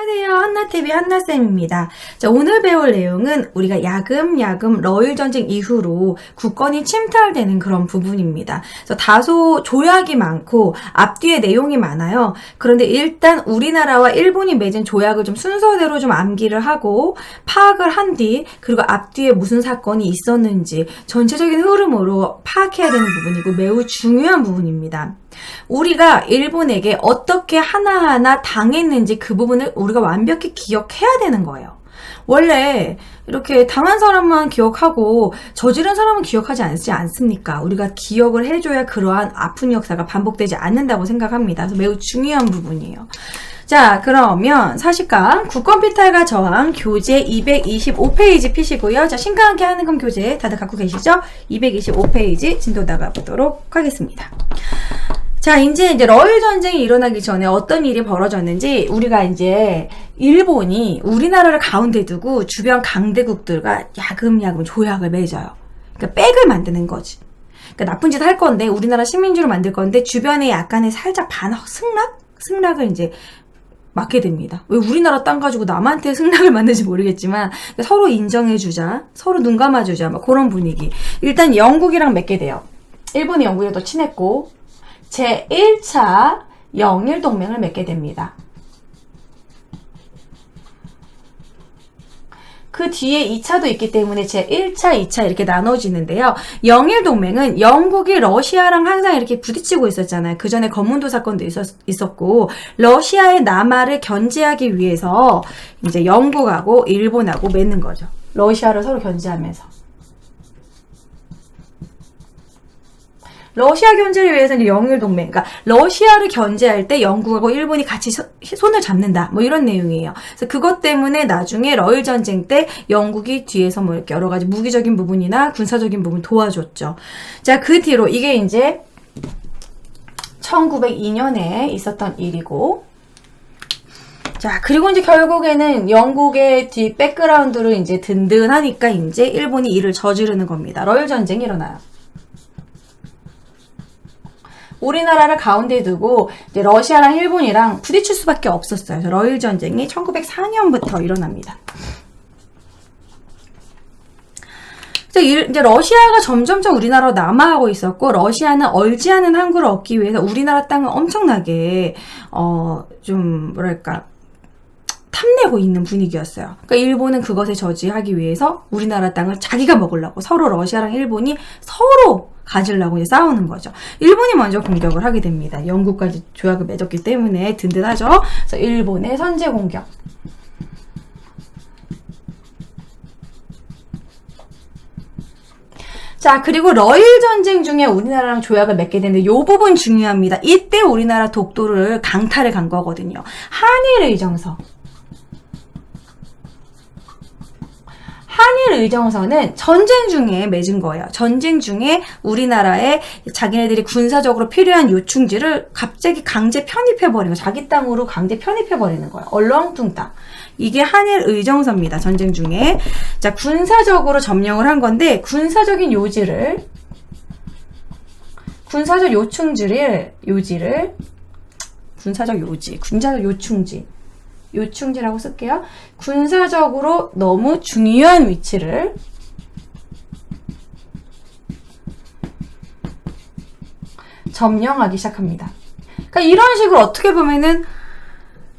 안녕하세요. 한나TV 한나쌤입니다. 자, 오늘 배울 내용은 우리가 야금야금 러일 전쟁 이후로 국권이 침탈되는 그런 부분입니다. 그래서 다소 조약이 많고 앞뒤에 내용이 많아요. 그런데 일단 우리나라와 일본이 맺은 조약을 좀 순서대로 좀 암기를 하고 파악을 한 뒤, 그리고 앞뒤에 무슨 사건이 있었는지 전체적인 흐름으로 파악해야 되는 부분이고 매우 중요한 부분입니다. 우리가 일본에게 어떻게 하나하나 당했는지 그 부분을 우리가 완벽히 기억해야 되는 거예요. 원래 이렇게 당한 사람만 기억하고 저지른 사람은 기억하지 않습니까? 우리가 기억을 해줘야 그러한 아픈 역사가 반복되지 않는다고 생각합니다. 그래서 매우 중요한 부분이에요. 자, 그러면 사실상 국권피탈과 저항 교재 225페이지 피시고요. 자, 신과 함께 하는 건 교재 다들 갖고 계시죠? 225페이지 진도 나가보도록 하겠습니다. 자, 이제 러일 전쟁이 일어나기 전에 어떤 일이 벌어졌는지 우리가 이제 일본이 우리나라를 가운데 두고 주변 강대국들과 야금야금 조약을 맺어요. 그러니까 백을 만드는 거지. 그러니까 나쁜 짓 할 건데 우리나라 식민지로 만들 건데 주변에 약간의 살짝 승락을 이제 맡게 됩니다. 왜 우리나라 땅 가지고 남한테 승낙을 만드는지 모르겠지만 서로 인정해주자, 서로 눈 감아주자, 막 그런 분위기. 일단 영국이랑 맺게 돼요. 일본이 영국이랑 더 친했고 제1차 영일동맹을 맺게 됩니다. 그 뒤에 2차도 있기 때문에 제1차, 2차 이렇게 나눠지는데요. 영일동맹은 영국이 러시아랑 항상 이렇게 부딪히고 있었잖아요. 그 전에 건문도 사건도 있었고 러시아의 남하를 견제하기 위해서 이제 영국하고 일본하고 맺는 거죠. 러시아를 서로 견제하면서. 러시아 견제를 위해서는 영일동맹, 그러니까 러시아를 견제할 때 영국하고 일본이 같이 손을 잡는다, 뭐 이런 내용이에요. 그래서 그것 때문에 나중에 러일 전쟁 때 영국이 뒤에서 뭐 이렇게 여러 가지 무기적인 부분이나 군사적인 부분 도와줬죠. 자, 그 뒤로 이게 이제 1902년에 있었던 일이고, 자, 그리고 이제 결국에는 영국의 뒤 백그라운드를 이제 든든하니까 이제 일본이 이를 저지르는 겁니다. 러일 전쟁이 일어나요. 우리나라를 가운데 두고 이제 러시아랑 일본이랑 부딪힐 수밖에 없었어요. 그래서 러일 전쟁이 1904년부터 일어납니다. 이제 러시아가 점점점 우리나라로 남하하고 있었고 러시아는 얼지 않은 항구를 얻기 위해서 우리나라 땅을 엄청나게 좀 뭐랄까 탐내고 있는 분위기였어요. 그러니까 일본은 그것에 저지하기 위해서 우리나라 땅을 자기가 먹으려고 서로 러시아랑 일본이 서로 가지려고 이제 싸우는 거죠. 일본이 먼저 공격을 하게 됩니다. 영국까지 조약을 맺었기 때문에 든든하죠. 그래서 일본의 선제 공격. 자, 그리고 러일 전쟁 중에 우리나라랑 조약을 맺게 되는데 이 부분 중요합니다. 이때 우리나라 독도를 강탈을 간 거거든요. 한일의정서. 한일의정서는 전쟁 중에 맺은 거예요. 전쟁 중에 우리나라에 자기네들이 군사적으로 필요한 요충지를 갑자기 강제 편입해버리는 거예요. 자기 땅으로 강제 편입해버리는 거예요. 얼렁뚱땅. 이게 한일의정서입니다. 전쟁 중에. 자, 군사적으로 점령을 한 건데 군사적인 요지를 군사적 요충지라고 쓸게요. 군사적으로 너무 중요한 위치를 점령하기 시작합니다. 그러니까 이런 식으로 어떻게 보면은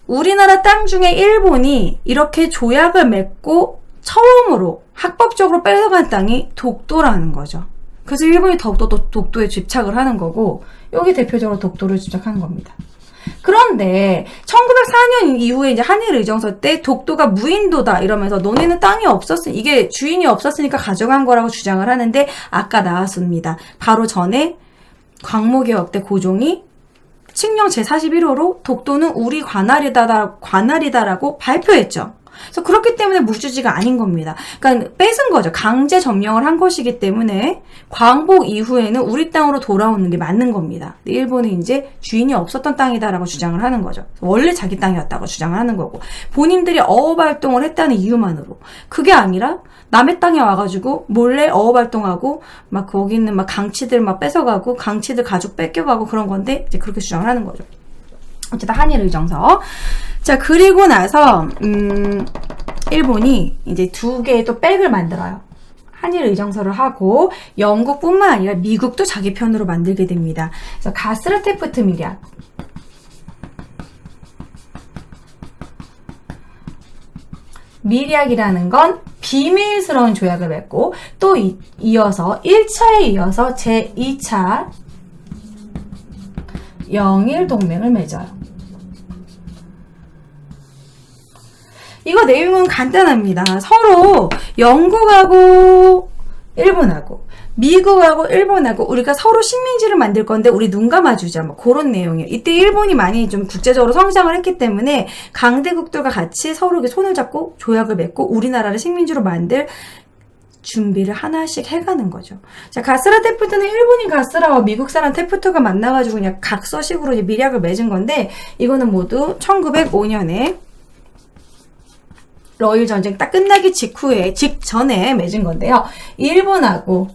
우리나라 땅 중에 일본이 이렇게 조약을 맺고 처음으로 합법적으로 뺏어간 땅이 독도라는 거죠. 그래서 일본이 더욱더 독도에 집착을 하는 거고 여기 대표적으로 독도를 집착하는 겁니다. 그런데 1904년 이후에 이제 한일의정서 때 독도가 무인도다 이러면서 너네는 땅이 이게 주인이 없었으니까 가져간 거라고 주장을 하는데 아까 나왔습니다. 바로 전에 광무개혁 때 고종이 칙령 제41호로 독도는 우리 관할이다라고 발표했죠. 그래서 그렇기 때문에 물주지가 아닌 겁니다. 그러니까 뺏은 거죠. 강제 점령을 한 것이기 때문에 광복 이후에는 우리 땅으로 돌아오는 게 맞는 겁니다. 근데 일본은 이제 주인이 없었던 땅이다라고 주장을 하는 거죠. 원래 자기 땅이었다고 주장을 하는 거고 본인들이 어업 활동을 했다는 이유만으로 그게 아니라 남의 땅에 와가지고 몰래 어업 활동하고 막 거기 있는 막 강치들 막 뺏어가고 강치들 가죽 뺏겨가고 그런 건데 이제 그렇게 주장을 하는 거죠. 어쨌든 한일의정서. 자, 그리고 나서 일본이 이제 두 개의 또 백을 만들어요. 한일 의정서를 하고 영국뿐만 아니라 미국도 자기 편으로 만들게 됩니다. 그래서 가스르테프트 밀약. 밀약이라는 건 비밀스러운 조약을 맺고 또 이어서 1차에 이어서 제2차 영일 동맹을 맺어요. 이거 내용은 간단합니다. 서로 영국하고 일본하고 미국하고 일본하고 우리가 서로 식민지를 만들 건데 우리 눈 감아주자, 뭐 그런 내용이에요. 이때 일본이 많이 좀 국제적으로 성장을 했기 때문에 강대국들과 같이 서로 이렇게 손을 잡고 조약을 맺고 우리나라를 식민지로 만들 준비를 하나씩 해가는 거죠. 자, 가스라 테프트는 일본인 가스라와 미국 사람 테프트가 만나가지고 그냥 각서식으로 이제 밀약을 맺은 건데 이거는 모두 1905년에 러일 전쟁 딱 끝나기 직전에 맺은 건데요. 일본하고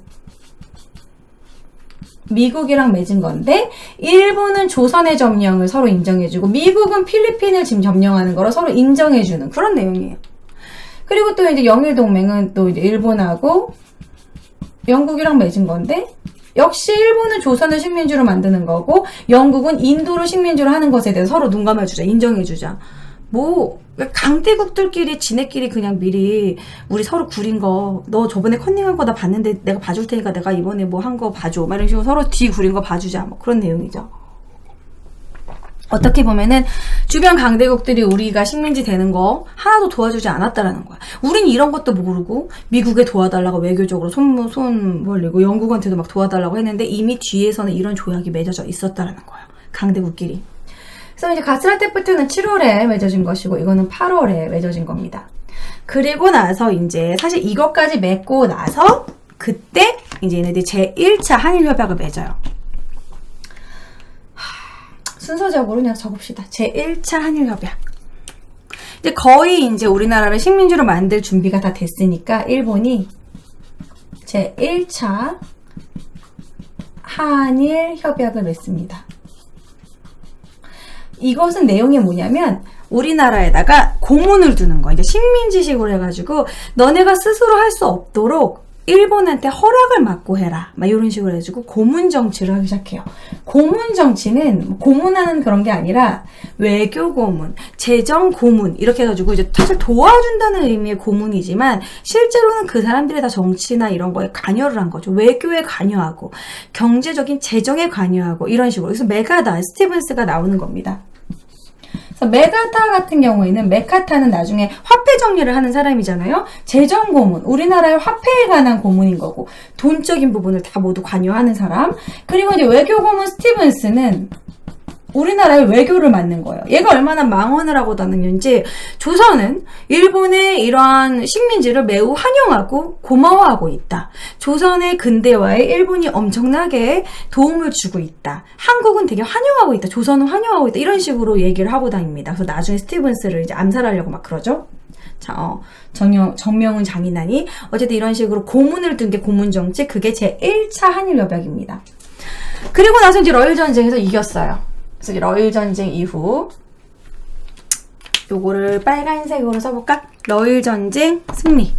미국이랑 맺은 건데 일본은 조선의 점령을 서로 인정해주고 미국은 필리핀을 지금 점령하는 거라 서로 인정해주는 그런 내용이에요. 그리고 또 이제 영일동맹은 또 이제 일본하고 영국이랑 맺은 건데 역시 일본은 조선을 식민지로 만드는 거고 영국은 인도를 식민지로 하는 것에 대해서 서로 눈 감아주자, 인정해주자. 뭐 강대국들끼리 지네끼리 그냥 미리 우리 서로 구린 거 너 저번에 컨닝한 거 나 봤는데 내가 봐줄 테니까 내가 이번에 뭐 한 거 봐줘 막 이런 식으로 서로 뒤 구린 거 봐주자 뭐 그런 내용이죠. 어떻게 보면은 주변 강대국들이 우리가 식민지 되는 거 하나도 도와주지 않았다라는 거야. 우린 이런 것도 모르고 미국에 도와달라고 외교적으로 손 벌리고 영국한테도 막 도와달라고 했는데 이미 뒤에서는 이런 조약이 맺어져 있었다라는 거야. 강대국끼리. 그래서 이제 가스라테프트는 7월에 맺어진 것이고 이거는 8월에 맺어진 겁니다. 그리고 나서 이제 사실 이것까지 맺고 나서 그때 이제 얘네들이 제1차 한일협약을 맺어요. 순서적으로 그냥 적읍시다. 제1차 한일협약. 이제 거의 이제 우리나라를 식민지로 만들 준비가 다 됐으니까 일본이 제1차 한일협약을 맺습니다. 이것은 내용이 뭐냐면 우리나라에다가 고문을 두는 거야. 이제 식민지식으로 해가지고 너네가 스스로 할 수 없도록 일본한테 허락을 받고 해라. 막 이런 식으로 해가지고 고문 정치를 하기 시작해요. 고문 정치는 고문하는 그런 게 아니라 외교 고문, 재정 고문 이렇게 해가지고 이제 사실 도와준다는 의미의 고문이지만 실제로는 그 사람들이 다 정치나 이런 거에 관여를 한 거죠. 외교에 관여하고 경제적인 재정에 관여하고 이런 식으로. 그래서 메가다 스티븐스가 나오는 겁니다. 그래서 메가타 같은 경우에는 메카타는 나중에 화폐 정리를 하는 사람이잖아요. 재정 고문, 우리나라의 화폐에 관한 고문인 거고 돈적인 부분을 다 모두 관여하는 사람. 그리고 이제 외교 고문 스티븐스는 우리나라의 외교를 맡는 거예요. 얘가 얼마나 망언을 하고 다녔는지 조선은 일본의 이러한 식민지를 매우 환영하고 고마워하고 있다. 조선의 근대화에 일본이 엄청나게 도움을 주고 있다. 한국은 되게 환영하고 있다. 조선은 환영하고 있다. 이런 식으로 얘기를 하고 다닙니다. 그래서 나중에 스티븐스를 이제 암살하려고 막 그러죠. 자, 정명훈 장인환이 어쨌든 이런 식으로 고문을 둔 게 고문정치, 그게 제1차 한일협약입니다. 그리고 나서 이제 러일 전쟁에서 이겼어요. 그래서 이제 러일 전쟁 이후 요거를 빨간색으로 써볼까? 러일 전쟁 승리.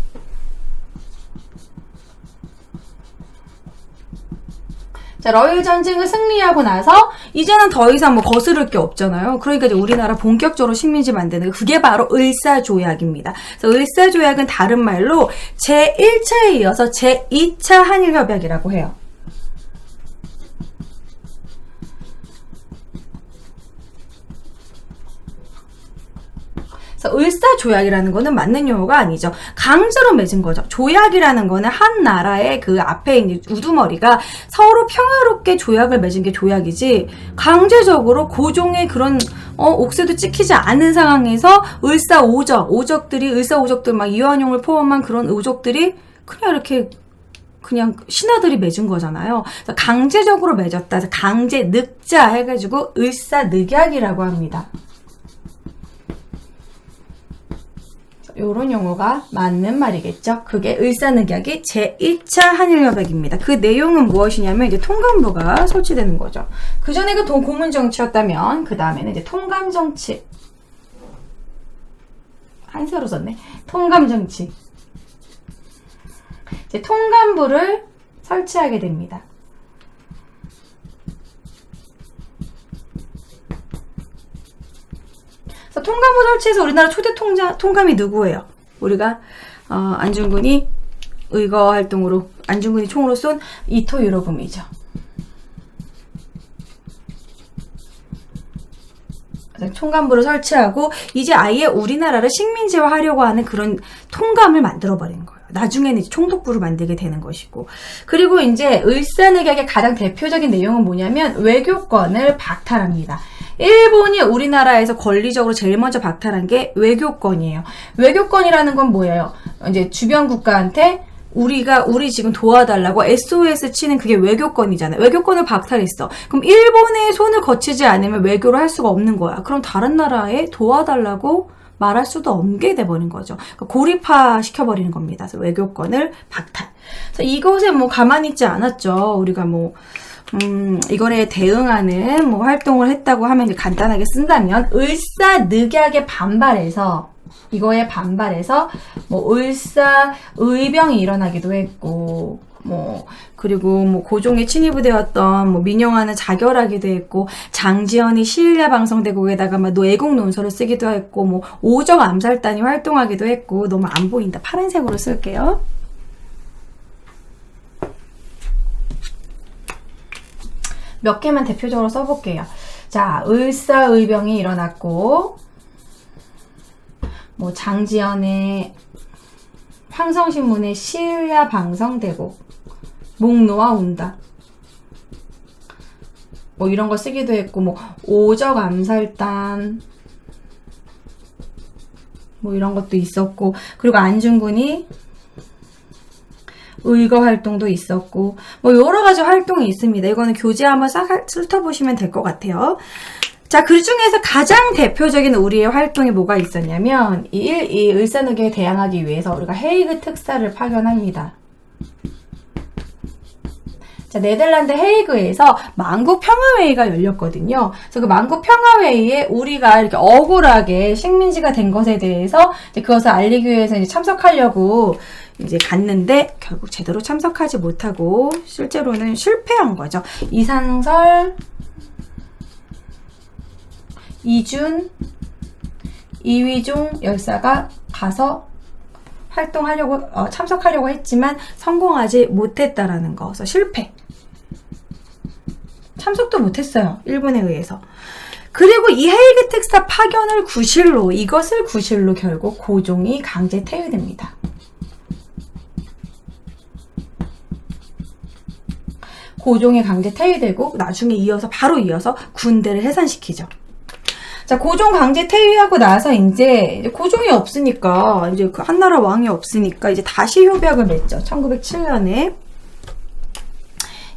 자, 러일 전쟁을 승리하고 나서 이제는 더 이상 뭐 거스를 게 없잖아요. 그러니까 이제 우리나라 본격적으로 식민지 만드는 그게 바로 을사조약입니다. 그래서 을사조약은 다른 말로 제1차에 이어서 제2차 한일협약이라고 해요. 그래서 을사조약이라는 거는 맞는 용어가 아니죠. 강제로 맺은 거죠. 조약이라는 거는 한 나라의 그 앞에 있는 우두머리가 서로 평화롭게 조약을 맺은 게 조약이지 강제적으로 고종의 그런 옥새도 찍히지 않은 상황에서 을사오적들 막 이완용을 포함한 그런 오족들이 그냥 이렇게 그냥 신하들이 맺은 거잖아요. 그래서 강제적으로 맺었다. 그래서 강제 늑자 해가지고 을사늑약이라고 합니다. 요런 용어가 맞는 말이겠죠. 그게 을사늑약이 제1차 한일협약입니다. 그 내용은 무엇이냐면 이제 통감부가 설치되는 거죠. 그 전에 그 고문정치였다면 그 다음에는 이제 통감정치. 한세로 썼네. 통감정치. 이제 통감부를 설치하게 됩니다. 그래서 통감부 설치해서 우리나라 초대 통감이 누구예요? 우리가 안중근이 의거 활동으로 안중근이 총으로 쏜 이토 유로부미죠. 통감부를 설치하고 이제 아예 우리나라를 식민지화하려고 하는 그런 통감을 만들어버린 거예요. 나중에는 이제 총독부를 만들게 되는 것이고. 그리고 이제 을사늑약의 가장 대표적인 내용은 뭐냐면 외교권을 박탈합니다. 일본이 우리나라에서 권리적으로 제일 먼저 박탈한 게 외교권이에요. 외교권이라는 건 뭐예요? 이제 주변 국가한테 우리 지금 도와달라고 SOS 치는 그게 외교권이잖아요. 외교권을 박탈했어. 그럼 일본의 손을 거치지 않으면 외교를 할 수가 없는 거야. 그럼 다른 나라에 도와달라고 말할 수도 없게 돼버린 거죠. 그러니까 고립화 시켜버리는 겁니다. 그래서 외교권을 박탈. 그래서 이것에 뭐 가만히 있지 않았죠. 우리가 뭐 이거에 대응하는 뭐 활동을 했다고 하면 이제 간단하게 쓴다면 을사늑약에 반발해서 이거에 반발해서 뭐 을사의병이 일어나기도 했고 뭐 그리고 뭐 고종의 친위부대였던 뭐 민영화는 자결하기도 했고 장지연이 시일야 방송대국에다가 막 애국 논설을 쓰기도 했고 뭐 오적 암살단이 활동하기도 했고 너무 안 보인다. 파란색으로 쓸게요. 몇 개만 대표적으로 써볼게요. 자, 을사의병이 일어났고 뭐 장지연의 황성신문의 시일야 방성대국 목 놓아 운다 뭐 이런 거 쓰기도 했고 뭐 오적 암살단 뭐 이런 것도 있었고 그리고 안중근이 의거 활동도 있었고 뭐 여러 가지 활동이 있습니다. 이거는 교재 한번 싹 훑어보시면 될 것 같아요. 자, 그 중에서 가장 대표적인 우리의 활동이 뭐가 있었냐면 이 을사늑약에 대항하기 위해서 우리가 헤이그 특사를 파견합니다. 자, 네덜란드 헤이그에서 만국 평화회의가 열렸거든요. 그래서 그 만국 평화회의에 우리가 이렇게 억울하게 식민지가 된 것에 대해서 이제 그것을 알리기 위해서 이제 참석하려고 이제 갔는데 결국 제대로 참석하지 못하고 실제로는 실패한 거죠. 이상설, 이준, 이휘종 열사가 가서 활동하려고 참석하려고 했지만 성공하지 못했다라는 거. 그래서 실패. 참석도 못했어요. 일본에 의해서. 그리고 이 헤이그 특사 파견을 이것을 구실로 결국 고종이 강제 퇴위됩니다. 고종이 강제 퇴위되고 나중에 바로 이어서 군대를 해산시키죠. 자, 고종 강제 퇴위하고 나서 이제 고종이 없으니까 이제 그 한나라 왕이 없으니까 이제 다시 협약을 맺죠. 1907년에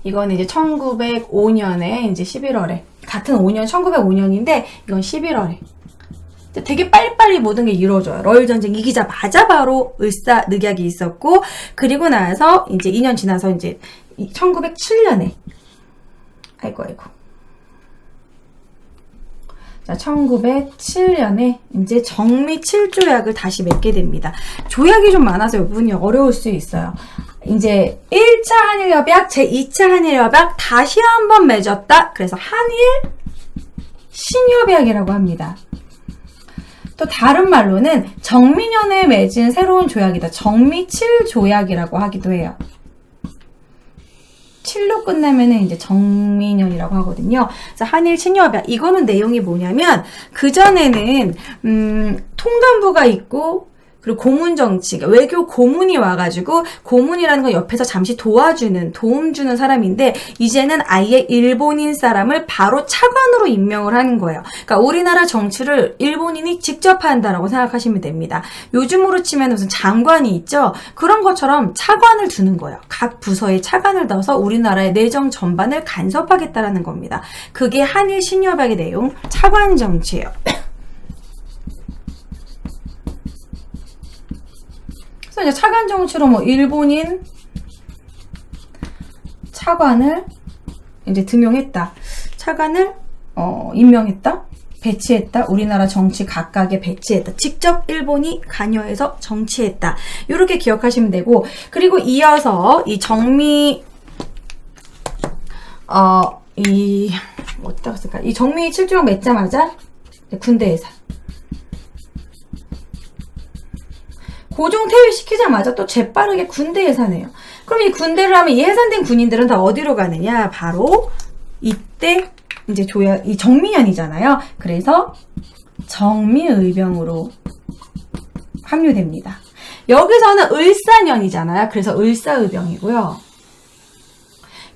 이건 이제 1905년에 이제 11월에 같은 5년 1905년인데 이건 11월에 되게 빨리빨리 모든 게 이루어져요. 러일 전쟁 이기자마자 바로 을사늑약이 있었고 그리고 나서 이제 2년 지나서 이제 1907년에 아이고 자, 1907년에 이제 정미 7조약을 다시 맺게 됩니다. 조약이 좀 많아서 이 부분이 어려울 수 있어요. 이제 1차 한일협약, 제2차 한일협약 다시 한번 맺었다. 그래서 한일 신협약이라고 합니다. 또 다른 말로는 정미년에 맺은 새로운 조약이다. 정미 7조약이라고 하기도 해요. 7로 끝나면은 이제 정미년이라고 하거든요. 그래서 한일 신협약. 이거는 내용이 뭐냐면, 그전에는, 통감부가 있고, 그리고 고문정치, 외교 고문이 와가지고, 고문이라는 건 옆에서 잠시 도움 주는 사람인데, 이제는 아예 일본인 사람을 바로 차관으로 임명을 하는 거예요. 그러니까 우리나라 정치를 일본인이 직접 한다라고 생각하시면 됩니다. 요즘으로 치면 무슨 장관이 있죠? 그런 것처럼 차관을 두는 거예요. 각 부서에 차관을 넣어서 우리나라의 내정 전반을 간섭하겠다라는 겁니다. 그게 한일 신협약의 내용, 차관 정치예요. 그래서 이제 차관 정치로 뭐 일본인 차관을 이제 등용했다. 차관을 임명했다. 배치했다. 우리나라 정치 각각에 배치했다. 직접 일본이 관여해서 정치했다. 이렇게 기억하시면 되고, 그리고 이어서 이 정미 어디다가 쓸까? 이 정미 7조약 맺자마자 군대 예산. 고종 퇴위시키자마자 또 재빠르게 군대 예산해요. 그럼 이 군대를 하면 이 해산된 군인들은 다 어디로 가느냐? 바로 이때 이제 이 정미년이잖아요. 그래서 정미의병으로 합류됩니다. 여기서는 을사년이잖아요. 그래서 을사의병이고요.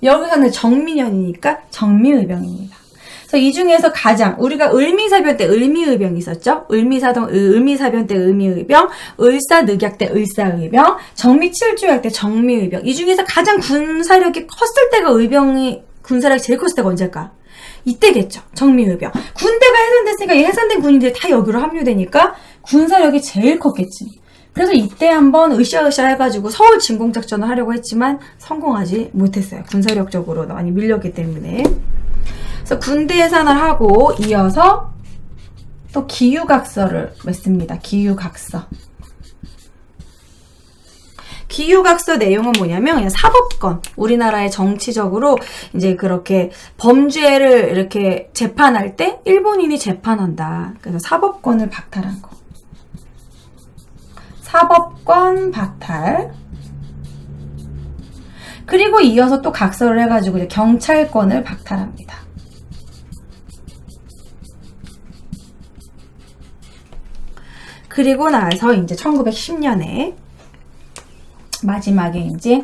여기서는 정미년이니까 정미의병입니다. 그래서 이 중에서 가장 우리가 을미사변 때 을미의병이 있었죠. 을미사변 때 을미의병, 을사늑약 때 을사의병, 정미칠조약 때 정미의병. 이 중에서 가장 군사력이 컸을 때가 군사력이 제일 컸을 때가 언제일까? 이때겠죠. 정미의병. 군대가 해산됐으니까 이 해산된 군인들이 다 여기로 합류되니까 군사력이 제일 컸겠지. 그래서 이때 한번 으쌰으쌰 해가지고 서울 진공작전을 하려고 했지만 성공하지 못했어요. 군사력적으로 많이 밀렸기 때문에. 그래서 군대 예산을 하고 이어서 또 기유각서를 맺습니다. 기유각서. 기유각서 내용은 뭐냐면 그냥 사법권, 우리나라의 정치적으로 이제 그렇게 범죄를 이렇게 재판할 때 일본인이 재판한다. 그래서 사법권을 박탈한 거. 사법권 박탈. 그리고 이어서 또 각서를 해가지고 이제 경찰권을 박탈합니다. 그리고 나서 이제 1910년에 마지막에 이제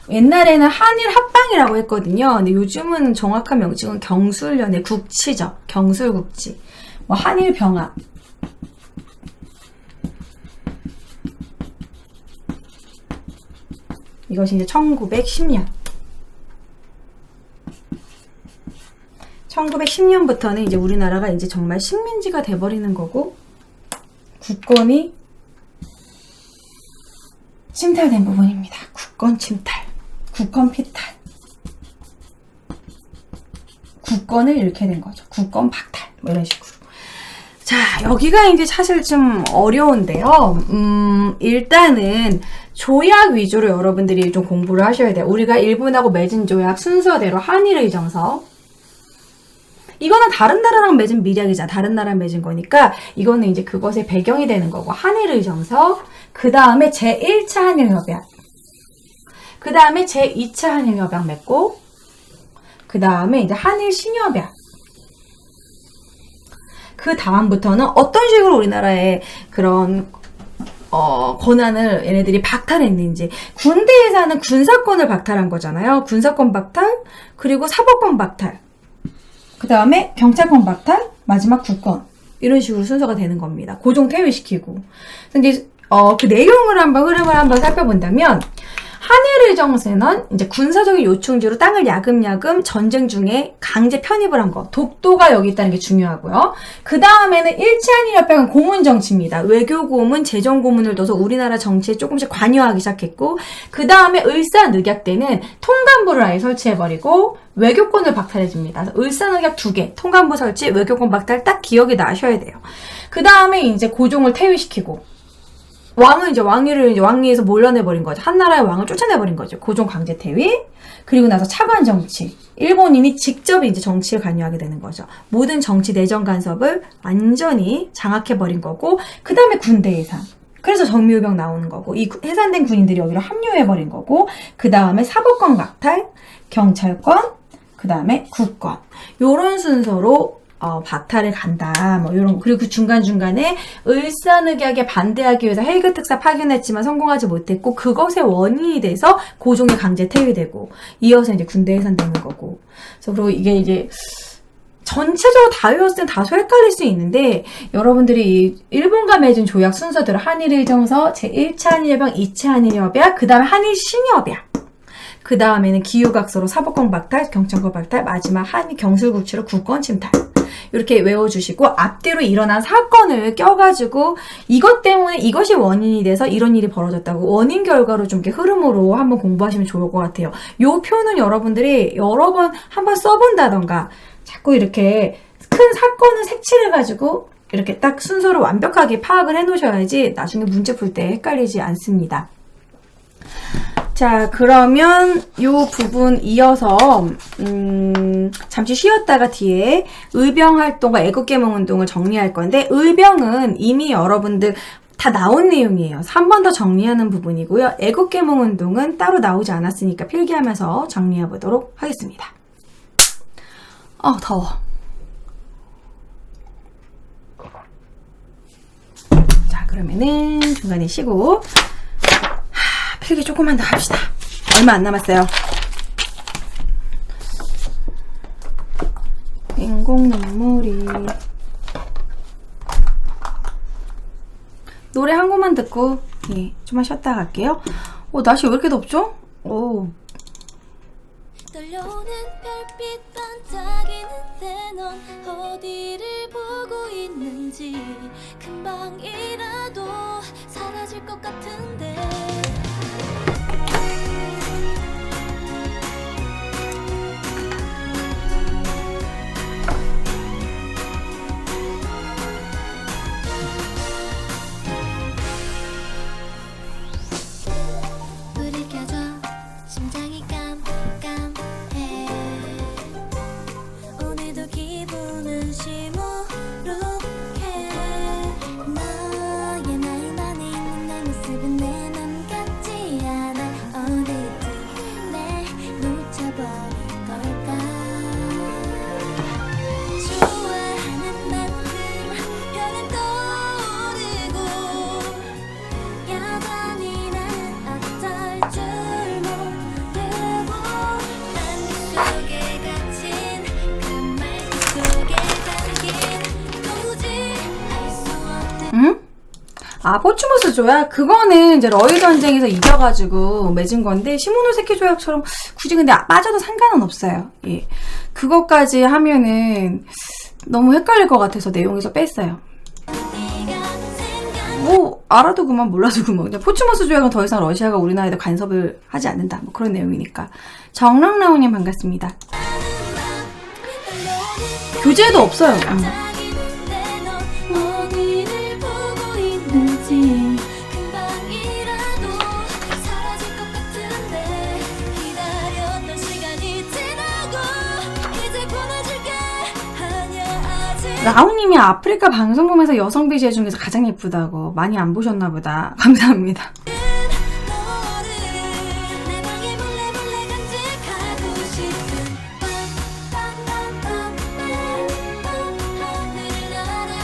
옛날에는 한일 합방이라고 했거든요. 근데 요즘은 정확한 명칭은 경술연의 국치죠. 경술국치. 뭐 한일 병합. 이것이 이제 1910년. 1910년부터는 이제 우리나라가 이제 정말 식민지가 돼버리는 거고, 국권이 침탈된 부분입니다. 국권 침탈, 국권 피탈, 국권을 잃게 된 거죠. 국권 박탈, 뭐 이런 식으로. 자, 여기가 이제 사실 좀 어려운데요. 일단은 조약 위주로 여러분들이 좀 공부를 하셔야 돼요. 우리가 일본하고 맺은 조약 순서대로 한일의정서. 이거는 다른 나라랑 맺은 밀약이잖아. 다른 나라랑 맺은 거니까 이거는 이제 그것의 배경이 되는 거고. 한일의정서, 그 다음에 제1차 한일협약, 그 다음에 제2차 한일협약 맺고, 그 다음에 이제 한일신협약. 그 다음부터는 어떤 식으로 우리나라의 그런 권한을 얘네들이 박탈했는지. 군대 예산은 군사권을 박탈한 거잖아요. 군사권 박탈, 그리고 사법권 박탈, 그 다음에 경찰권 박탈, 마지막 국권. 이런 식으로 순서가 되는 겁니다. 고종 퇴위시키고. 근데 그 내용을 흐름을 한번 살펴본다면, 한일의정서는 이제 군사적인 요충지로 땅을 야금야금 전쟁 중에 강제 편입을 한 거. 독도가 여기 있다는 게 중요하고요. 그 다음에는 1차 한일협약은 고문정치입니다. 외교고문, 재정고문을 넣어서 우리나라 정치에 조금씩 관여하기 시작했고, 그 다음에 을사늑약 때는 통감부를 아예 설치해버리고 외교권을 박탈해줍니다. 을사늑약 2개, 통감부 설치, 외교권 박탈 딱 기억이 나셔야 돼요. 그 다음에 이제 고종을 퇴위시키고, 왕은 이제 왕위에서 몰려내버린 거죠. 한나라의 왕을 쫓아내버린 거죠. 고종 강제 퇴위. 그리고 나서 차관 정치. 일본인이 직접 이제 정치에 관여하게 되는 거죠. 모든 정치 내정 간섭을 완전히 장악해버린 거고, 그 다음에 군대 예산. 그래서 정미의병 나오는 거고, 이 해산된 군인들이 여기로 합류해버린 거고, 그 다음에 사법권 박탈, 경찰권, 그 다음에 국권. 요런 순서로 박탈을 간다. 뭐, 요런, 그리고 그 중간중간에 을사늑약에 반대하기 위해서 헬그 특사 파견했지만 성공하지 못했고, 그것의 원인이 돼서 고종이 강제 퇴위되고, 이어서 이제 군대 해산되는 거고. 그래서 그리고 이게 이제, 전체적으로 다 외웠을 땐 다소 헷갈릴 수 있는데, 여러분들이 일본과 맺은 조약 순서대로 한일의정서, 제1차 한일협약, 2차 한일협약, 그 다음에 한일신협약. 그 다음에는 기유각서로 사법권 박탈, 경찰권 박탈, 마지막 한일 경술국치로 국권 침탈. 이렇게 외워주시고, 앞뒤로 일어난 사건을 껴가지고 이것 때문에 이것이 원인이 돼서 이런 일이 벌어졌다고 원인 결과로 좀 이렇게 흐름으로 한번 공부하시면 좋을 것 같아요. 요 표는 여러분들이 여러 번 한번 써본다던가 자꾸 이렇게 큰 사건을 색칠해가지고 이렇게 딱 순서를 완벽하게 파악을 해놓으셔야지 나중에 문제 풀 때 헷갈리지 않습니다. 자, 그러면 이 부분 이어서 잠시 쉬었다가 뒤에 의병활동과 애국계몽운동을 정리할 건데, 의병은 이미 여러분들 다 나온 내용이에요. 3번 더 정리하는 부분이고요. 애국계몽운동은 따로 나오지 않았으니까 필기하면서 정리해 보도록 하겠습니다. 더워. 자, 그러면은 중간에 쉬고 필기 조금만 더 합시다. 얼마 안 남았어요. 인공 눈물이. 노래 한 곡만 듣고 좀만 쉬었다 갈게요. 날씨 왜 이렇게 덥죠? 떨려오는 별빛 반짝이는데 넌 어디를 보고 있는지 금방이라도 사라질 것 같은데 불이 켜져 심장이 깜깜해 오늘도 기분은 시무룩해 너의 마음 안에 있는 내 모습은 내 맘 같지 않아 어디든 날 놓쳐버릴 걸까 좋아하는 만큼 별은 떠오르고 여전히 난 어쩔 줄 모르고 안개 속에 갇힌 그 말 속에 담긴 도무지 알 수 없는 포츠모스 조약? 그거는 이제 러일 전쟁에서 이겨가지고 맺은 건데, 시모노세키 조약처럼 굳이 근데 빠져도 상관은 없어요. 예. 그것까지 하면은 너무 헷갈릴 것 같아서 내용에서 뺐어요. 알아도 그만 몰라도 그만. 그냥 포츠모스 조약은 더 이상 러시아가 우리나라에 간섭을 하지 않는다. 그런 내용이니까. 정랑라오님 반갑습니다. 교재에도 없어요. 어디를 보고 있는지 금방이라도 사라질 것 같은데 기다렸던 시간이 지나고 이제 보내줄게 아니야 아직 라오님이 아프리카 방송 보면서 여성 BJ 중에서 가장 예쁘다고. 많이 안 보셨나 보다. 감사합니다. 너를 내 방에 몰래 몰래 간직하고 싶은 하늘을 날아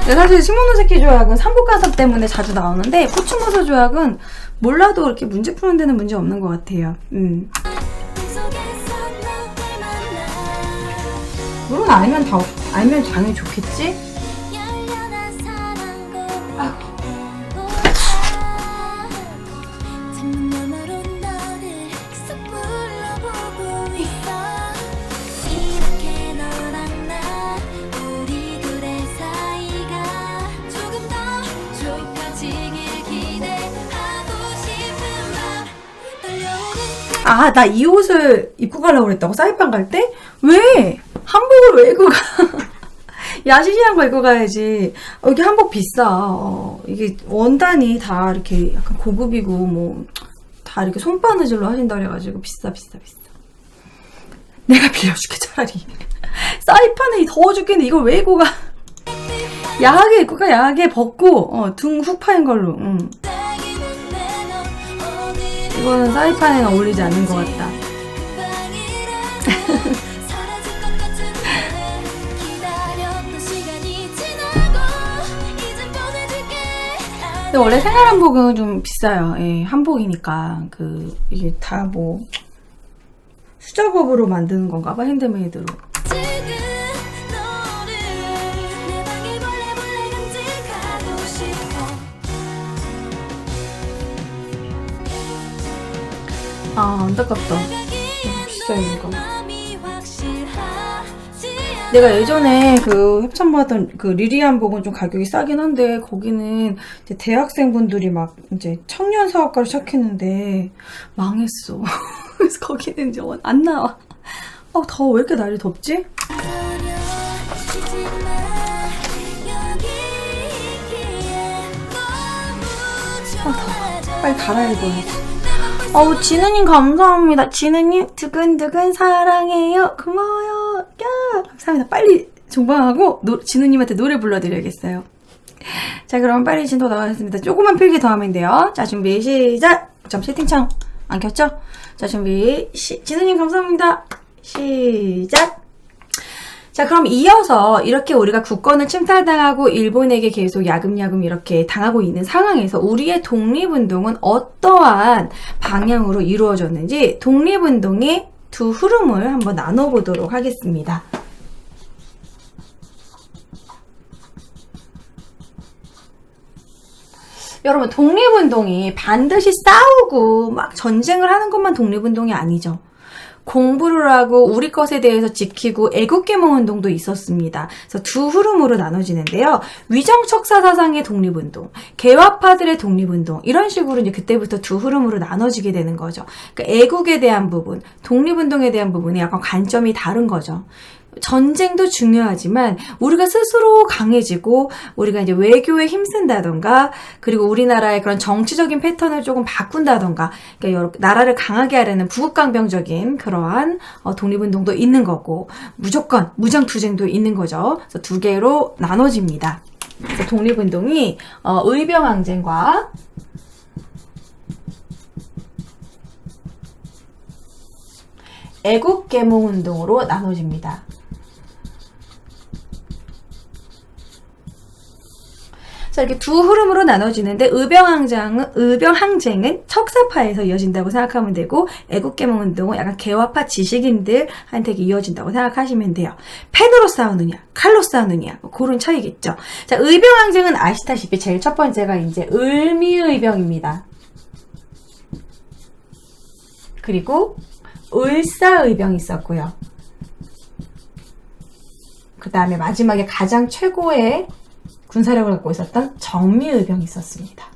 근데 사실 시모노세키 조약은 삼국간섭 때문에 자주 나오는데, 포츠모스 조약은 몰라도 이렇게 문제 푸는 데는 문제 없는 것 같아요. 속에서 너를 만나 물론 알면 당연히 좋겠지? 열려난 사랑 고백보다 창문 너머로 너를 계속 불러보고 있어 이렇게 너랑 나 우리 둘의 사이가 조금 더 좁아지길 기대하고 싶은 밤 떨려오는 나 이 옷을 입고 가려고 그랬다고? 사이판 갈 때? 왜? 한복을 왜 입고 가? 야시시한 거 입고 가야지. 여기 한복 비싸. 이게 원단이 다 이렇게 약간 고급이고, 다 이렇게 손바느질로 하신다 그래가지고 비싸. 내가 빌려줄게, 차라리. 사이판에 더워 죽겠는데 이걸 왜 입고 가? 야하게 입고 가, 야하게 벗고, 등 훅 파인 걸로. 이거는 사이판에는 어울리지 않는 것 같다. 근데 원래 생활 한복은 좀 비싸요. 예, 한복이니까. 이게 다 수작업으로 만드는 건가 봐, 핸드메이드로. 지금 너를 내 방에 몰래 몰래 간직하고 싶어 안타깝다. 비싸요, 이거. 마음이 확실하지 않아 내가 예전에 협찬받았던 리리 한복은 좀 가격이 싸긴 한데, 거기는 이제 대학생분들이 막 이제 청년 사업가로 시작했는데, 망했어. 그래서 거기는 이제 안 나와. 더워. 왜 이렇게 날이 덥지? 빨리 갈아입어야지. 진우님 감사합니다. 진우님 두근두근 사랑해요. 고마워요. 야, 감사합니다. 빨리 종방하고 진우님한테 노래 불러드려야겠어요. 자, 그럼 빨리 진도 나가겠습니다. 조금만 필기 더 하면 돼요. 자, 준비 시작. 채팅창 안 켰죠? 자, 준비 진우님 감사합니다. 시작. 자, 그럼 이어서 이렇게 우리가 국권을 침탈당하고 일본에게 계속 야금야금 이렇게 당하고 있는 상황에서 우리의 독립운동은 어떠한 방향으로 이루어졌는지 독립운동의 두 흐름을 한번 나눠보도록 하겠습니다. 여러분, 독립운동이 반드시 싸우고 막 전쟁을 하는 것만 독립운동이 아니죠. 공부를 하고 우리 것에 대해서 지키고 애국계몽운동도 있었습니다. 그래서 두 흐름으로 나눠지는데요. 위정척사 사상의 독립운동, 개화파들의 독립운동, 이런 식으로 이제 그때부터 두 흐름으로 나눠지게 되는 거죠. 그러니까 애국에 대한 부분, 독립운동에 대한 부분이 약간 관점이 다른 거죠. 전쟁도 중요하지만 우리가 스스로 강해지고 우리가 이제 외교에 힘쓴다던가 그리고 우리나라의 그런 정치적인 패턴을 조금 바꾼다던가 그러니까 나라를 강하게 하려는 부국강병적인 그러한 독립운동도 있는 거고 무조건 무장투쟁도 있는 거죠. 그래서 두 개로 나눠집니다. 그래서 독립운동이 의병항쟁과 애국계몽운동으로 나눠집니다. 자, 이렇게 두 흐름으로 나눠지는데 의병항쟁은 척사파에서 이어진다고 생각하면 되고 애국계몽운동은 약간 개화파 지식인들한테 이어진다고 생각하시면 돼요. 펜으로 싸우느냐 칼로 싸우느냐 그런 차이겠죠. 자, 의병항쟁은 아시다시피 제일 첫 번째가 이제 을미의병입니다. 그리고 을사의병이 있었고요. 그 다음에 마지막에 가장 최고의 군사력을 갖고 있었던 정미의병이 있었습니다.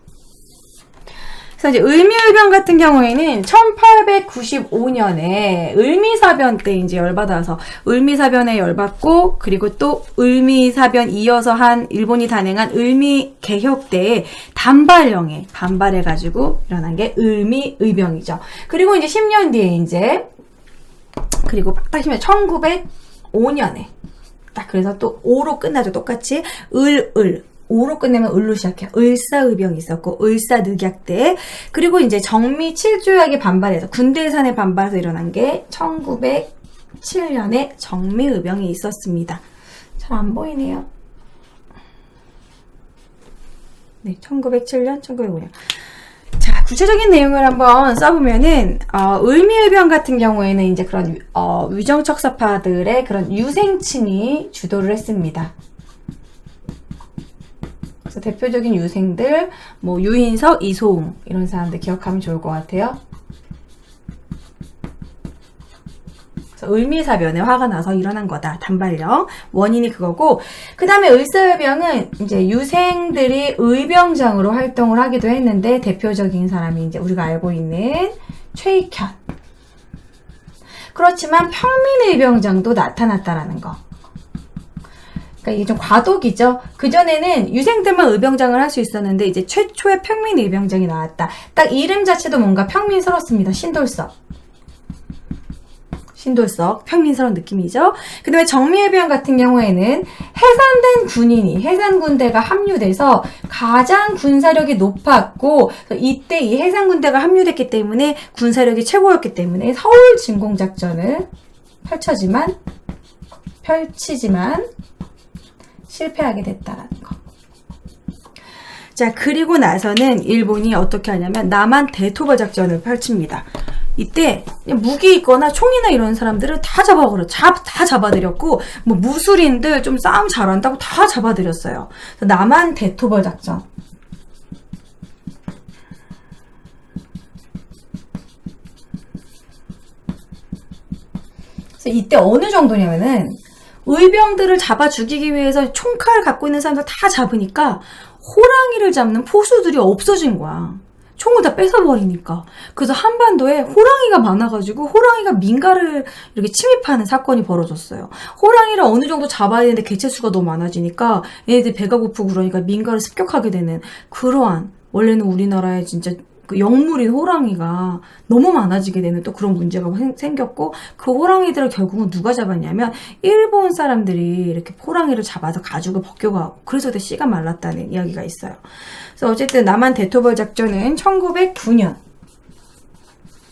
그래서 이제 을미의병 같은 경우에는 1895년에 을미사변 때 이제 열받아서 을미사변에 열받고 그리고 또 을미사변 이어서 한 일본이 단행한 을미개혁 때에 단발령에 반발해가지고 일어난 게 을미의병이죠. 그리고 이제 10년 뒤에 이제 그리고 딱 치면 1905년에 딱 그래서 또 5로 끝나죠. 똑같이 을 5로 끝내면 을로 시작해요. 을사의병이 있었고 을사늑약 때 그리고 이제 정미 7조약에 반발해서 군대 예산에 반발해서 일어난 게 1907년에 정미의병이 있었습니다. 잘 안 보이네요. 네, 1907년, 1905년. 자, 구체적인 내용을 한번 써보면은, 을미의병 같은 경우에는 이제 그런, 위정척사파들의 그런 유생친이 주도를 했습니다. 그래서 대표적인 유생들, 뭐, 유인석, 이소웅, 이런 사람들 기억하면 좋을 것 같아요. 을미사변에 화가 나서 일어난 거다. 단발령. 원인이 그거고. 그 다음에 을사의병은 이제 유생들이 의병장으로 활동을 하기도 했는데 대표적인 사람이 이제 우리가 알고 있는 최익현. 그렇지만 평민의병장도 나타났다라는 거. 그러니까 이게 좀 과도기죠. 그전에는 유생들만 의병장을 할 수 있었는데 이제 최초의 평민의병장이 나왔다. 딱 이름 자체도 뭔가 평민스럽습니다. 신돌석, 평민스러운 느낌이죠. 그 다음에 정미의병 같은 경우에는 해산된 군인이, 해산군대가 합류돼서 가장 군사력이 높았고, 이때 이 해산군대가 합류됐기 때문에 군사력이 최고였기 때문에 서울 진공작전을 펼치지만 실패하게 됐다라는 거. 자, 그리고 나서는 일본이 어떻게 하냐면 남한 대토벌 작전을 펼칩니다. 이때 무기 있거나 총이나 이런 사람들을 다 잡아들였고 뭐 무술인들 좀 싸움 잘한다고 다 잡아들였어요. 남한 대토벌 작전. 그래서 이때 어느 정도냐면은 의병들을 잡아 죽이기 위해서 총칼을 갖고 있는 사람들 다 잡으니까 호랑이를 잡는 포수들이 없어진 거야. 총을 다 뺏어버리니까. 그래서 한반도에 호랑이가 많아가지고 호랑이가 민가를 이렇게 침입하는 사건이 벌어졌어요. 호랑이를 어느 정도 잡아야 되는데 개체수가 너무 많아지니까 얘네들 배가 고프고 그러니까 민가를 습격하게 되는 그러한, 원래는 우리나라에 진짜 그 영물인 호랑이가 너무 많아지게 되는 또 그런 문제가 생겼고, 그 호랑이들을 결국은 누가 잡았냐면 일본 사람들이 이렇게 호랑이를 잡아서 가죽을 벗겨가고, 그래서 그때 씨가 말랐다는 이야기가 있어요. 그래서 어쨌든 남한 대토벌 작전은 1909년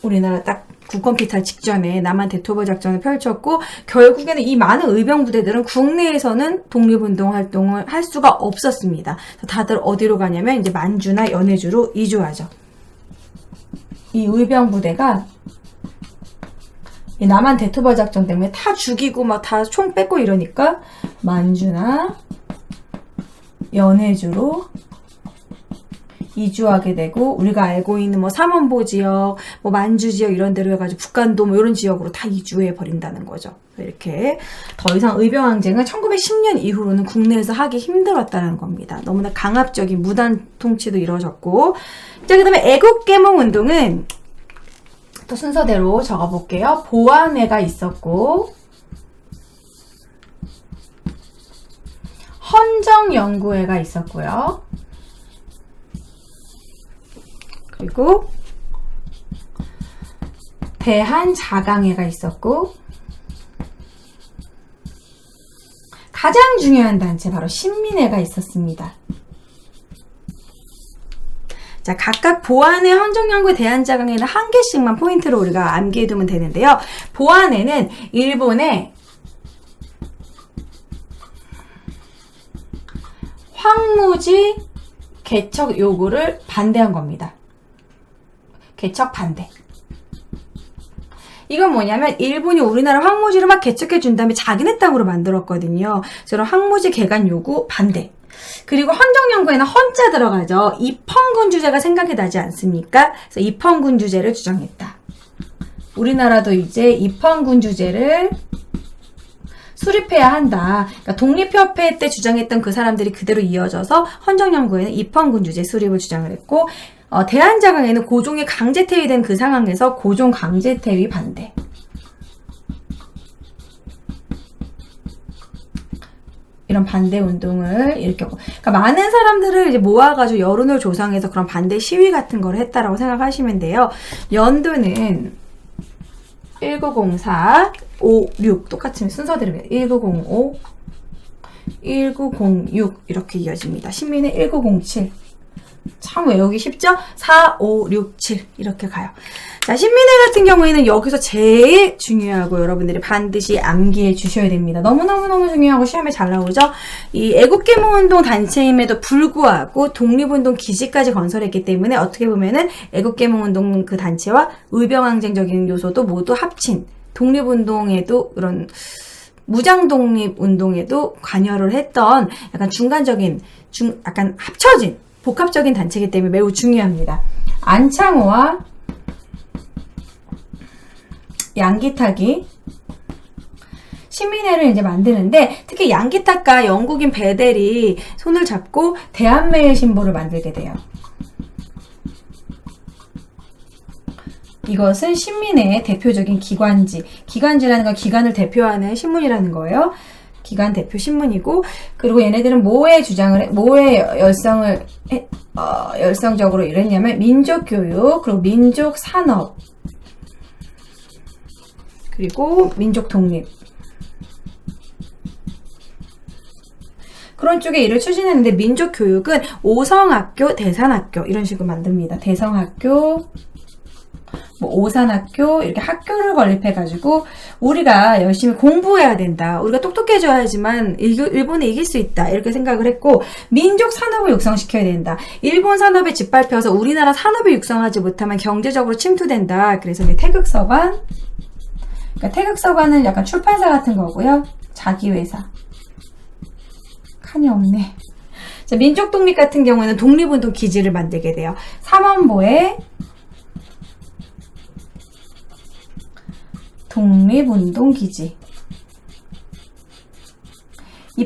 우리나라 딱 국권 피탈 직전에 남한 대토벌 작전을 펼쳤고, 결국에는 이 많은 의병 부대들은 국내에서는 독립운동 활동을 할 수가 없었습니다. 다들 어디로 가냐면 이제 만주나 연해주로 이주하죠. 이 의병 부대가 이 남한 대토벌 작전 때문에 다 죽이고 막 다 총 뺏고 이러니까 만주나 연해주로 이주하게 되고, 우리가 알고 있는 뭐 삼원보 지역, 뭐 만주 지역 이런 데로 해가지고 북간도 뭐 이런 지역으로 다 이주해 버린다는 거죠. 이렇게 더 이상 의병 항쟁은 1910년 이후로는 국내에서 하기 힘들었다는 겁니다. 너무나 강압적인 무단 통치도 이루어졌고, 자, 그 다음에 애국개몽 운동은 또 순서대로 적어볼게요. 보안회가 있었고, 헌정연구회가 있었고요. 그리고 대한자강회가 있었고, 가장 중요한 단체 바로 신민회가 있었습니다. 자, 각각 보안회, 헌정연구회, 대한자강회는 한 개씩만 포인트로 우리가 암기해두면 되는데요. 보안회는 일본의 황무지 개척 요구를 반대한 겁니다. 개척 반대. 이건 뭐냐면 일본이 우리나라 황무지를 막 개척해 준 다음에 자기네 땅으로 만들었거든요. 그래서 황무지 개간 요구 반대. 그리고 헌정연구에는 헌자 들어가죠. 입헌군주제가 생각이 나지 않습니까? 그래서 입헌군주제를 주장했다. 우리나라도 이제 입헌군주제를 수립해야 한다. 그러니까 독립협회 때 주장했던 그 사람들이 그대로 이어져서 헌정연구에는 입헌군주제 수립을 주장을 했고, 대한자강에는 고종이 강제퇴위된 그 상황에서 고종 강제퇴위 반대. 이런 반대 운동을 일으켰고, 그러니까 많은 사람들을 이제 모아가지고 여론을 조성해서 그런 반대 시위 같은 걸 했다라고 생각하시면 돼요. 연도는 1904, 56 똑같은 순서대로 1905, 1906 이렇게 이어집니다. 신민은 1907. 참 외우기 쉽죠? 4, 5, 6, 7 이렇게 가요. 자, 신민회 같은 경우에는 여기서 제일 중요하고 여러분들이 반드시 암기해 주셔야 됩니다. 너무너무너무 중요하고 시험에 잘 나오죠? 이 애국개몽운동 단체임에도 불구하고 독립운동 기지까지 건설했기 때문에 어떻게 보면은 애국개몽운동 그 단체와 의병항쟁적인 요소도 모두 합친 독립운동에도 그런 무장독립운동에도 관여를 했던 약간 중간적인, 약간 합쳐진 복합적인 단체이기 때문에 매우 중요합니다. 안창호와 양기탁이 신민회를 이제 만드는데, 특히 양기탁과 영국인 베델이 손을 잡고 대한매일 신보를 만들게 돼요. 이것은 신민회의 대표적인 기관지라는 건 기관을 대표하는 신문이라는 거예요. 기관 대표 신문이고, 그리고 얘네들은 뭐에 열성적으로 이랬냐면 민족교육, 그리고 민족산업, 그리고 민족독립, 그런 쪽에 일을 추진했는데, 민족교육은 오성학교, 대산학교 이런 식으로 만듭니다. 대성학교, 오산학교 이렇게 학교를 건립해가지고 우리가 열심히 공부해야 된다. 우리가 똑똑해져야지만 일본에 이길 수 있다. 이렇게 생각을 했고, 민족 산업을 육성시켜야 된다. 일본 산업에 짓밟혀서 우리나라 산업을 육성하지 못하면 경제적으로 침투된다. 그래서 이제 태극서관, 그러니까 태극서관은 약간 출판사 같은 거고요. 자기 회사. 칸이 없네. 자, 민족독립 같은 경우에는 독립운동 기지를 만들게 돼요. 삼원보에 독립운동기지.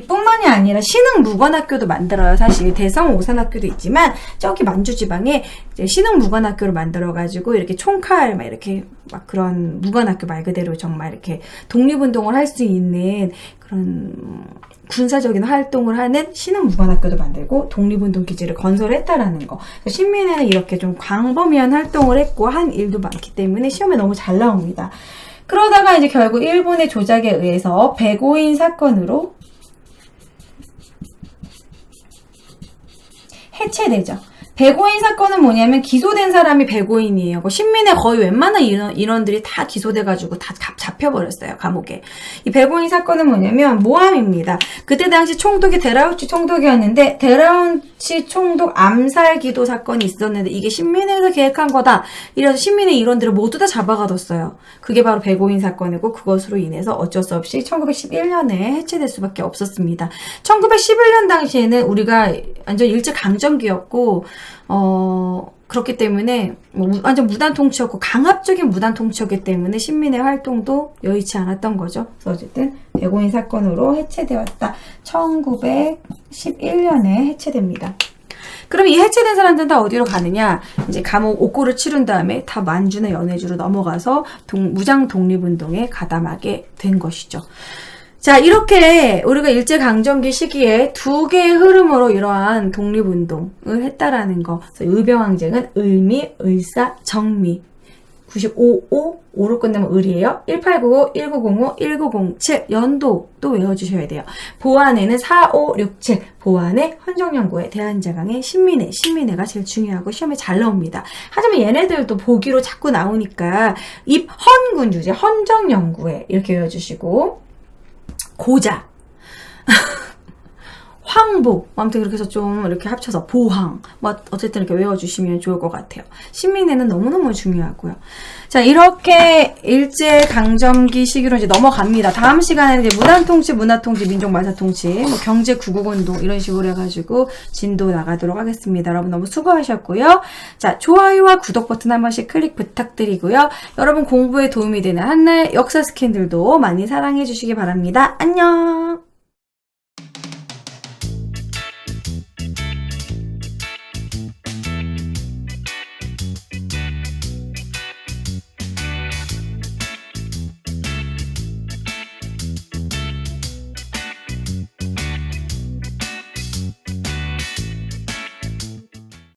이뿐만이 아니라 신흥무관학교도 만들어요. 사실 대성 오산학교도 있지만 저기 만주지방에 이제 신흥무관학교를 만들어가지고 이렇게 총칼 막 이렇게 막 그런 무관학교 말 그대로 정말 이렇게 독립운동을 할 수 있는 그런 군사적인 활동을 하는 신흥무관학교도 만들고 독립운동 기지를 건설했다라는 거. 신민회는 이렇게 좀 광범위한 활동을 했고 한 일도 많기 때문에 시험에 너무 잘 나옵니다. 그러다가 이제 결국 일본의 조작에 의해서 백오인 사건으로 해체되죠. 백오인 사건은 뭐냐면 기소된 사람이 백오인이에요. 신민의 거의 웬만한 인원들이 다 기소돼가지고 다 잡혀버렸어요. 감옥에. 이 백오인 사건은 뭐냐면 모함입니다. 그때 당시 총독이 데라우치 총독이었는데 데라우치 총독 암살 기도 사건이 있었는데 이게 신민회에서 계획한 거다. 이래서 신민의 일원들을 모두 다 잡아가뒀어요. 그게 바로 백오인 사건이고 그것으로 인해서 어쩔 수 없이 1911년에 해체될 수밖에 없었습니다. 1911년 당시에는 우리가 완전 일제강점기였고 그렇기 때문에 완전 무단 통치였고 강압적인 무단 통치였기 때문에 신민의 활동도 여의치 않았던 거죠. 그래서 어쨌든 백오인 사건으로 해체되었다. 1911년에 해체됩니다. 그럼 이 해체된 사람들은 다 어디로 가느냐? 이제 감옥 옥고를 치른 다음에 다 만주나 연해주로 넘어가서 무장 독립운동에 가담하게 된 것이죠. 자, 이렇게 우리가 일제강점기 시기에 두 개의 흐름으로 이러한 독립운동을 했다라는 거. 그래서 의병항쟁은 을미, 을사, 정미. 95오, 5로 끝나면 을이에요. 1895, 1905, 1907 연도 또 외워주셔야 돼요. 보안에는 4567 보안에 헌정연구회, 대한제강의 신민회가 제일 중요하고 시험에 잘 나옵니다. 하지만 얘네들도 보기로 자꾸 나오니까 입헌군 주제, 헌정연구회 이렇게 외워주시고 고자, 황보, 아무튼 그렇게 해서 좀 이렇게 합쳐서 보항, 뭐 어쨌든 이렇게 외워주시면 좋을 것 같아요. 신민회는 너무너무 중요하고요. 자, 이렇게 일제강점기 시기로 이제 넘어갑니다. 다음 시간에는 이제 무단통치, 문화통치, 민족만사통치, 뭐 경제 구국운동 이런 식으로 해가지고 진도 나가도록 하겠습니다. 여러분 너무 수고하셨고요. 자, 좋아요와 구독 버튼 한 번씩 클릭 부탁드리고요. 여러분 공부에 도움이 되는 한나의 역사 스캔들도 많이 사랑해 주시기 바랍니다. 안녕!